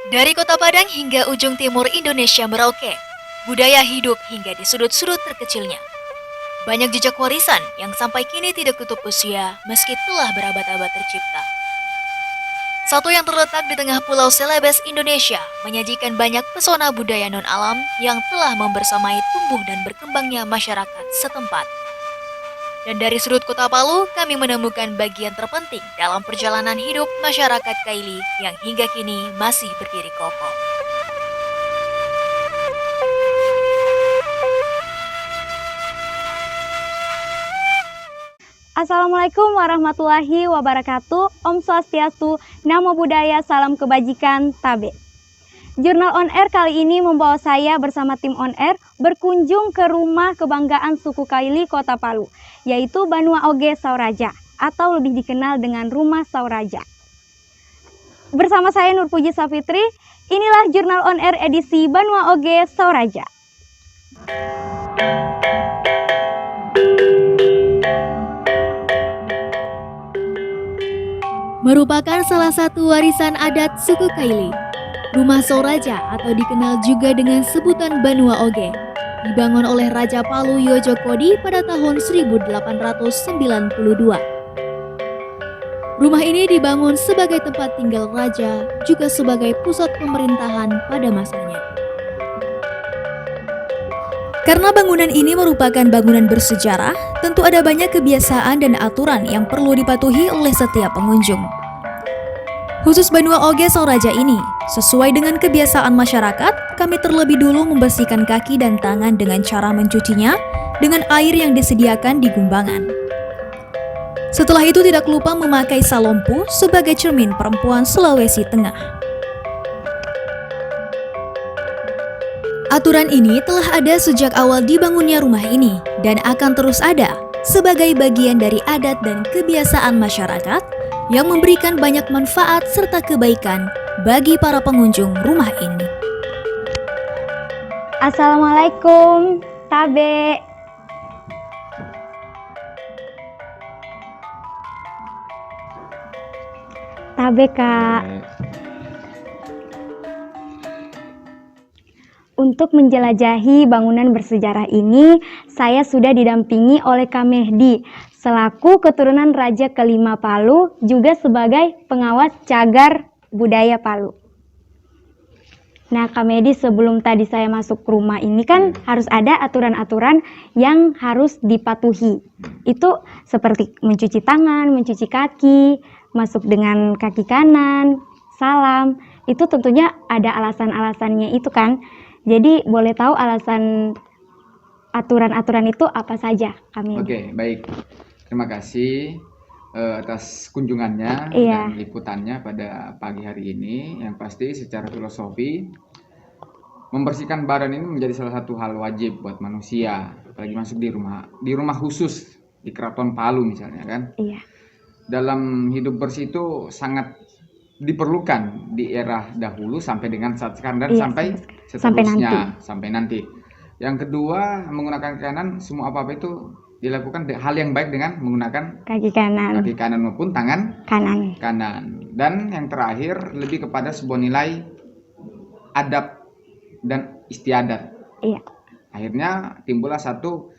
Dari kota Padang hingga ujung timur Indonesia Merauke, budaya hidup hingga di sudut-sudut terkecilnya. Banyak jejak warisan yang sampai kini tidak tutup usia meski telah berabad-abad tercipta. Satu yang terletak di tengah pulau Celebes Indonesia menyajikan banyak pesona budaya non-alam yang telah membersamai tumbuh dan berkembangnya masyarakat setempat. Dan dari sudut kota Palu, kami menemukan bagian terpenting dalam perjalanan hidup masyarakat Kaili yang hingga kini masih berdiri kokoh. Assalamualaikum warahmatullahi wabarakatuh. Om Swastiastu, Namo Buddhaya, Salam Kebajikan, Tabe. Jurnal On Air kali ini membawa saya bersama tim On Air berkunjung ke rumah kebanggaan suku Kaili Kota Palu, yaitu Banua Oge Sauraja atau lebih dikenal dengan Rumah Sauraja. Bersama saya Nur Puji Safitri, inilah Jurnal On Air edisi Banua Oge Sauraja. Merupakan salah satu warisan adat suku Kaili. Rumah Sauraja atau dikenal juga dengan sebutan Banua Oge dibangun oleh Raja Palu Yojokodi pada tahun 1892. Rumah ini dibangun sebagai tempat tinggal raja, juga sebagai pusat pemerintahan pada masanya. Karena bangunan ini merupakan bangunan bersejarah, tentu ada banyak kebiasaan dan aturan yang perlu dipatuhi oleh setiap pengunjung. Khusus Banua Oge Sauraja ini, sesuai dengan kebiasaan masyarakat, kami terlebih dulu membersihkan kaki dan tangan dengan cara mencucinya dengan air yang disediakan di gumbangan. Setelah itu tidak lupa memakai salompu sebagai cermin perempuan Sulawesi Tengah. Aturan ini telah ada sejak awal dibangunnya rumah ini dan akan terus ada sebagai bagian dari adat dan kebiasaan masyarakat yang memberikan banyak manfaat serta kebaikan bagi para pengunjung rumah ini. Assalamualaikum, Tabe. Tabe, Kak. Untuk menjelajahi bangunan bersejarah ini, saya sudah didampingi oleh Kak Mehdi, selaku keturunan Raja kelima Palu, juga sebagai pengawas cagar budaya Palu. Nah, Kak Mehdi, sebelum tadi saya masuk ke rumah ini kan harus ada aturan-aturan yang harus dipatuhi. Itu seperti mencuci tangan, mencuci kaki, masuk dengan kaki kanan, salam. Itu tentunya ada alasan-alasannya itu kan. Jadi boleh tahu alasan aturan-aturan itu apa saja, kami? Oke, baik. Terima kasih atas kunjungannya Iya. dan liputannya pada pagi hari ini. Yang pasti secara filosofi, membersihkan badan ini menjadi salah satu hal wajib buat manusia, apalagi masuk di rumah khusus di Keraton Palu misalnya kan. Iya. Dalam hidup bersih itu sangat diperlukan di era dahulu sampai dengan saat sekarang dan Iya, sampai sampai seterusnya sampai nanti. Yang kedua, menggunakan kanan semua apa-apa itu dilakukan hal yang baik dengan menggunakan Kaki kanan, kaki kanan maupun tangan kanan. kanan. Dan yang terakhir lebih kepada sebuah nilai adab dan istiadat. Iya. Akhirnya timbullah satu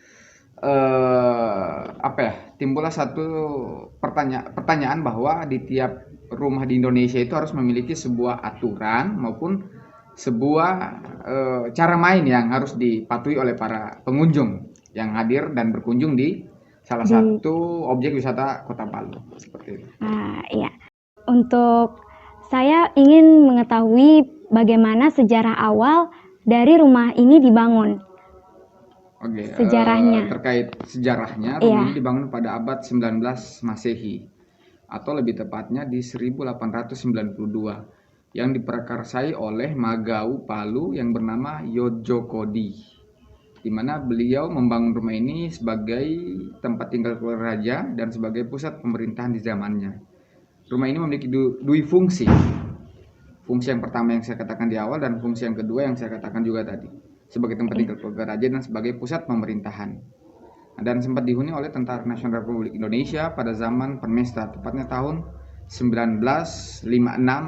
pertanyaan bahwa di tiap rumah di Indonesia itu harus memiliki sebuah aturan maupun sebuah cara main yang harus dipatuhi oleh para pengunjung yang hadir dan berkunjung di salah satu objek wisata Kota Palu seperti itu. Iya. Untuk saya ingin mengetahui bagaimana sejarah awal dari rumah ini dibangun. Oke, Sejarahnya. terkait sejarahnya, rumah ini dibangun pada abad 19 Masehi atau lebih tepatnya di 1892 yang diprakarsai oleh Magau Palu yang bernama Yojokodi, di mana beliau membangun rumah ini sebagai tempat tinggal keluarga raja dan sebagai pusat pemerintahan di zamannya. Rumah ini memiliki dua fungsi. Fungsi yang pertama yang saya katakan di awal dan fungsi yang kedua yang saya katakan juga tadi, sebagai tempat tinggal keluarga raja dan sebagai pusat pemerintahan. Dan sempat dihuni oleh Tentara Nasional Republik Indonesia pada zaman Permesta, tepatnya tahun 1956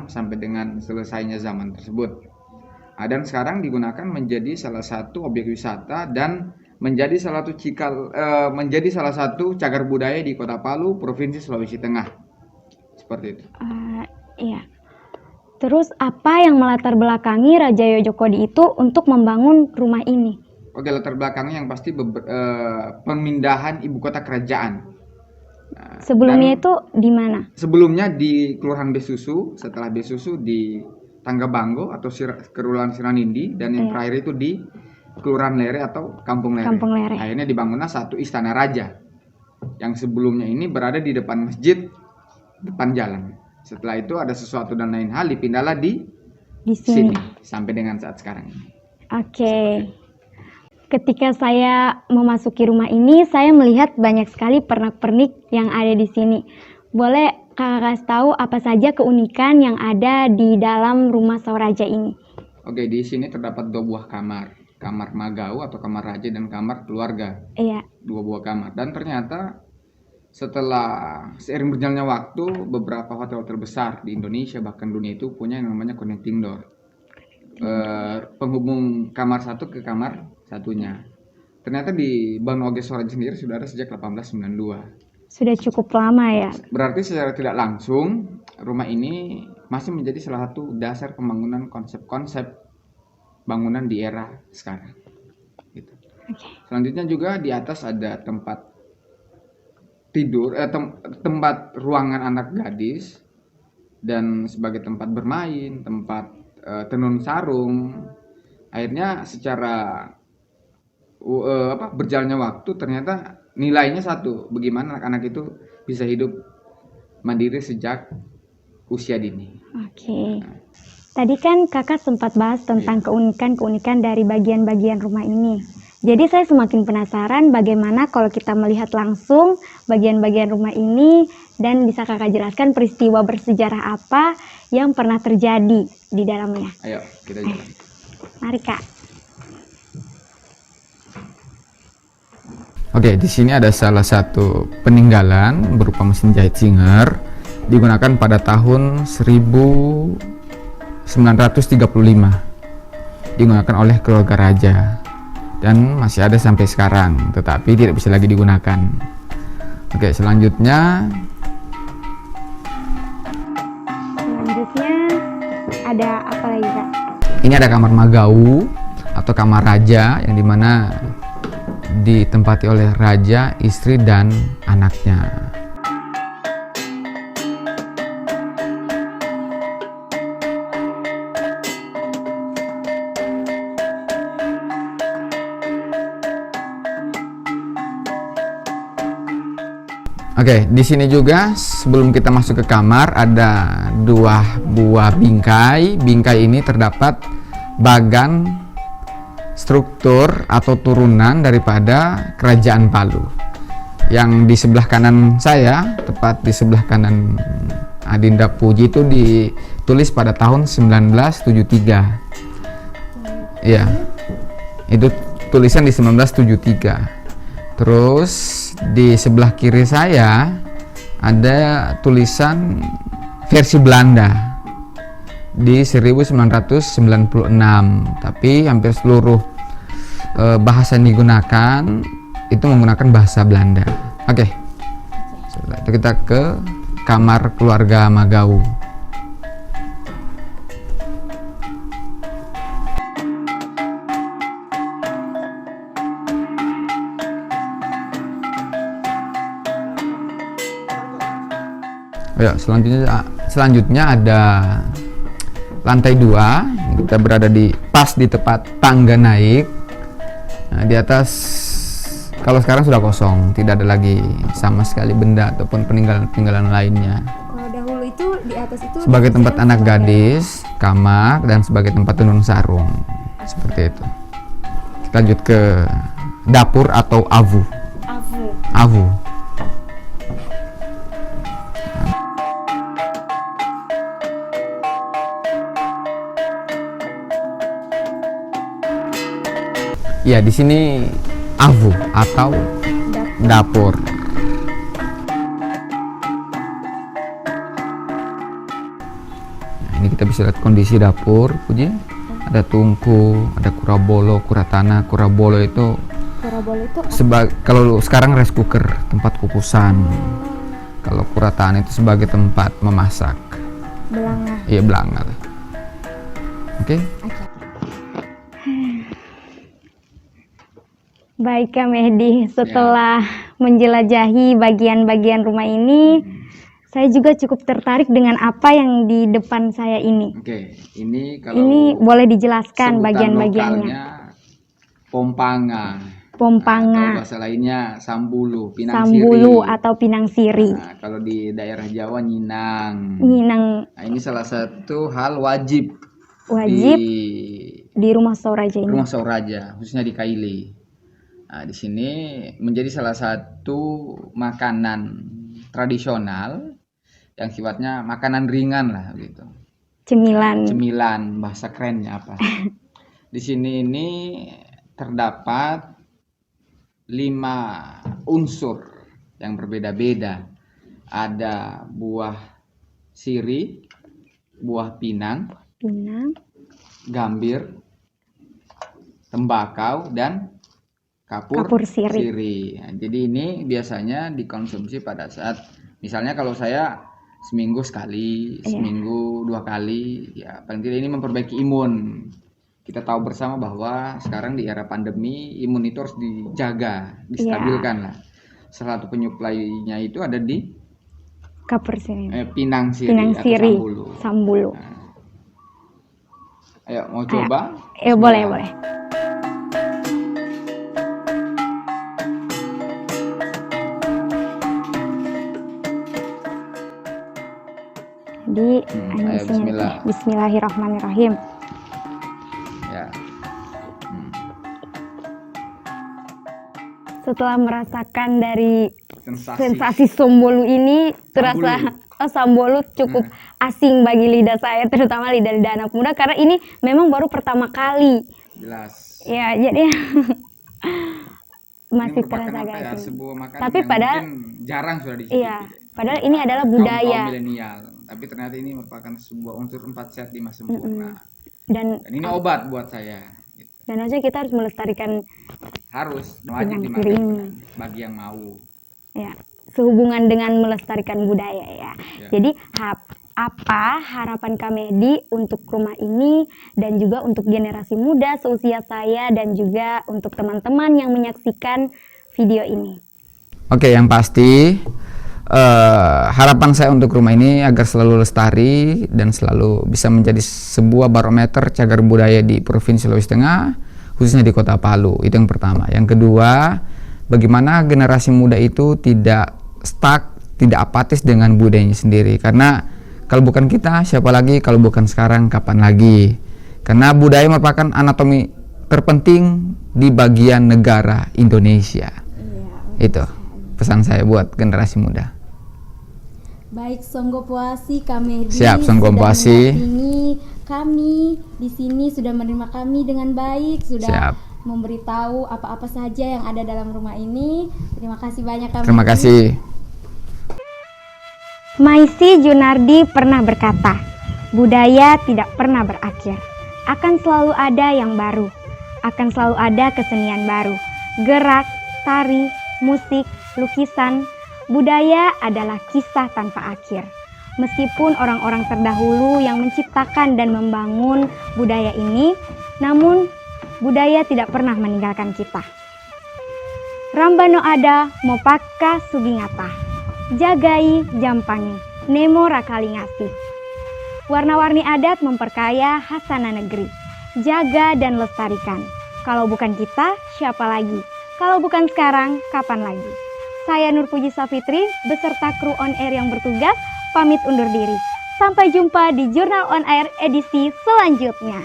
sampai dengan selesainya zaman tersebut. Dan sekarang digunakan menjadi salah satu objek wisata dan menjadi salah satu cagar budaya di Kota Palu, Provinsi Sulawesi Tengah. Seperti itu. Iya. Terus apa yang melatar belakangi Raja Yojokodi itu untuk membangun rumah ini? Oke, latar belakangnya yang pasti pemindahan ibu kota kerajaan. Sebelumnya itu di mana? Sebelumnya di Kelurahan Besusu, setelah Besusu di Tangga Banggo atau Kelurahan Siranindi, dan yang terakhir itu di Kelurahan Lere atau Kampung Lere. Kampung Lere. Akhirnya dibangunlah satu istana raja yang sebelumnya ini berada di depan masjid, depan jalan. Setelah itu ada sesuatu dan lain hal dipindahlah di sini sampai dengan saat sekarang ini. Oke. Ketika saya memasuki rumah ini, saya melihat banyak sekali pernak-pernik yang ada di sini. Boleh Kakak kasih tahu apa saja keunikan yang ada di dalam rumah Sauraja ini? Oke, di sini terdapat 2 buah kamar. Kamar Magau atau kamar raja dan kamar keluarga. Iya. 2 buah kamar. Dan ternyata setelah seiring berjalannya waktu, beberapa hotel besar di Indonesia bahkan dunia itu punya yang namanya connecting door, penghubung kamar satu ke kamar satunya. Ternyata di Banu Oge Soraja sendiri sudah ada sejak 1892. Sudah cukup lama ya. Berarti secara tidak langsung rumah ini masih menjadi salah satu dasar pembangunan konsep-konsep bangunan di era sekarang. Gitu. Selanjutnya juga di atas ada tempat tidur, tempat ruangan anak gadis, dan sebagai tempat bermain, tempat tenun sarung. Akhirnya secara berjalannya waktu ternyata nilainya satu, bagaimana anak-anak itu bisa hidup mandiri sejak usia dini. Oke. Tadi kan kakak sempat bahas tentang keunikan-keunikan dari bagian-bagian rumah ini. Jadi saya semakin penasaran bagaimana kalau kita melihat langsung bagian-bagian rumah ini, dan bisa kakak jelaskan peristiwa bersejarah apa yang pernah terjadi di dalamnya. Ayo kita jalan. Mari Kak. Oke, di sini ada salah satu peninggalan berupa mesin jahit Singer digunakan pada tahun 1935. Digunakan oleh keluarga raja dan masih ada sampai sekarang, tetapi tidak bisa lagi digunakan. Oke, selanjutnya ada apa lagi Kak? ini ada kamar Magau atau kamar raja, yang dimana ditempati oleh raja, istri, dan anaknya. Oke, di sini juga sebelum kita masuk ke kamar ada 2 buah bingkai. Bingkai ini terdapat bagan struktur atau turunan daripada Kerajaan Palu. Yang di sebelah kanan saya, tepat di sebelah kanan Adinda Puji, itu ditulis pada tahun 1973. Ya, itu tulisan di 1973. Terus di sebelah kiri saya ada tulisan versi Belanda di 1996, tapi hampir seluruh bahasa yang digunakan itu menggunakan bahasa Belanda. Oke. Setelah itu kita ke kamar keluarga Magau. Ya, selanjutnya ada lantai 2. Kita berada pas di tempat tangga naik. Nah, di atas kalau sekarang sudah kosong, tidak ada lagi sama sekali benda ataupun peninggalan lainnya. Dahulu itu di atas itu sebagai tempat anak gadis, kamar, dan sebagai tempat tenun sarung. Seperti itu. Kita lanjut ke dapur atau avu. Avu. Ya, di sini avu atau dapur. bisa lihat kondisi dapur, Puji. Ada tungku, ada kurabolo, kuratana. Kurabolo itu kalau sekarang rice cooker, tempat kukusan. Kalau kuratana itu sebagai tempat memasak. Belanga. Iya, belanga. Oke. Baik Kak Mehdi, setelah menjelajahi bagian-bagian rumah ini, saya juga cukup tertarik dengan apa yang di depan saya ini. Oke, ini boleh dijelaskan sebutan bagian-bagiannya. lokalnya pompanga. Pompanga, Atau bahasa lainnya sambulu, pinang sambulu siri. atau pinang siri. Nah, kalau di daerah Jawa nyinang. Nyinang Nah, ini salah satu hal wajib di rumah Soraja ini. rumah Soraja, khususnya di Kaili. Nah, di sini menjadi salah satu makanan tradisional yang sifatnya makanan ringan lah gitu. Cemilan bahasa kerennya apa? Di sini ini terdapat 5 unsur yang berbeda-beda. Ada buah siri, buah pinang, gambir, tembakau, dan kapur siri. Nah, jadi ini biasanya dikonsumsi pada saat, misalnya kalau saya seminggu sekali, seminggu 2 kali, ya paling tidak ini memperbaiki imun. Kita tahu bersama bahwa sekarang di era pandemi imun itu harus dijaga, distabilkan lah. Salah satu penyuplainya itu ada di kapur siri, pinang siri atau sambulu. Nah, ayo mau coba? Boleh. Jadi Bismillahirrahmanirrahim. Ya. Setelah merasakan dari sensasi sombolu ini, terasa sambolu cukup asing bagi lidah saya, terutama lidah anak muda, karena ini memang baru pertama kali. Jelas. Ya, jadi masih ini terasa apa ya, asing. sebuah makanan Tapi yang padahal mungkin jarang sudah dicicipi. Iya, padahal ini adalah budaya. Kaum milenial, tapi ternyata ini merupakan sebuah unsur 4 sehat 5 sempurna. Dan ini obat buat saya. Dan aja kita harus melestarikan, wajib dimakan bagi yang mau. Ya, sehubungan dengan melestarikan budaya ya. Jadi apa harapan Kak Mehdi untuk rumah ini dan juga untuk generasi muda seusia saya dan juga untuk teman-teman yang menyaksikan video ini? Oke, yang pasti harapan saya untuk rumah ini agar selalu lestari dan selalu bisa menjadi sebuah barometer cagar budaya di Provinsi Sulawesi Tengah, khususnya di Kota Palu. Itu yang pertama. Yang kedua, bagaimana generasi muda itu tidak stuck, tidak apatis dengan budayanya sendiri. Karena kalau bukan kita, siapa lagi? Kalau bukan sekarang, kapan lagi? Karena budaya merupakan anatomi terpenting di bagian negara Indonesia. Itu pesan saya buat generasi muda. Baik, Songgo Puasi, Kak Mehdi. Siap, Songgo Puasi. Kami di sini sudah menerima kami dengan baik, sudah Siap. memberitahu apa-apa saja yang ada dalam rumah ini. Terima kasih banyak, Kak Mehdi. Terima kasih. Maisi Junardi pernah berkata, budaya tidak pernah berakhir. Akan selalu ada yang baru. Akan selalu ada kesenian baru. Gerak, tari, musik, lukisan. Budaya adalah kisah tanpa akhir. Meskipun orang-orang terdahulu yang menciptakan dan membangun budaya ini, namun budaya tidak pernah meninggalkan kita. Rambano ada mopaka sugingata, jagai jampangi, nemo rakali ngasih. Warna-warni adat memperkaya khasana negeri. Jaga dan lestarikan. Kalau bukan kita, siapa lagi? Kalau bukan sekarang, kapan lagi? Saya Nur Puji Safitri beserta kru On Air yang bertugas pamit undur diri. Sampai jumpa di Jurnal On Air edisi selanjutnya.